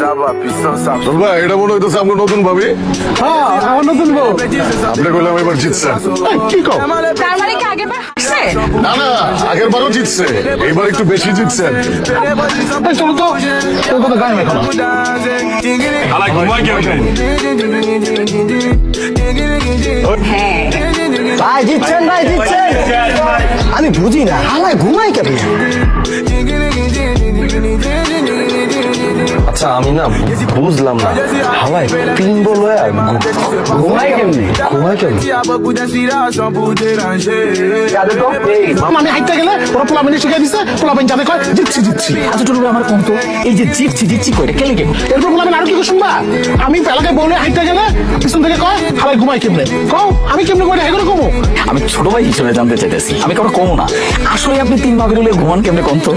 ভাই এটা মনে হইতেছে আমরা নতুন ভাবি। হ্যাঁ আমার নতুন বউ। আপনি কইলাম এবার জিতছেন। কি কও? তার মানে কি আগের বার হারছে? না না, আগের বারও জিতছে, এইবার একটু বেশি জিতছেন। এই চলো তো, তোর কথা গায়ে মেখো না। ভাই জিতছেন, ভাই জিতছেন। আমি বুঝি না হালায় ঘুমাই কেমন। আচ্ছা আমি না বুঝলাম না হালায় তিন বল ঘুমাই কেমনি, ঘুমাই কেমনি। আমি হাইটটা গেলে ওরা পোলা মিনে শিখাই দিচ্ছে, পোলা মিন যাবে কয় জিতছি জিতছি। আচ্ছা ছোট ভাই আমার কম তো, এই যে জিতছি জিতছি কয়টা কেলে কেন? এরপর পোলা মিন আরো কি শুনবা? আমি এলাকায় বলে হাইটটা গেলে পিছন থেকে কয় হালায় ঘুমাই কেমনে, কও আমি কেমনে করে হেগরে কমো। আমি ছোট ভাই হিসেবে জানতে চাইতেছি, আমি কারো কমো না। আসলে আপনি 3 ভাগের হলে ঘুমান কেমনে কম তো?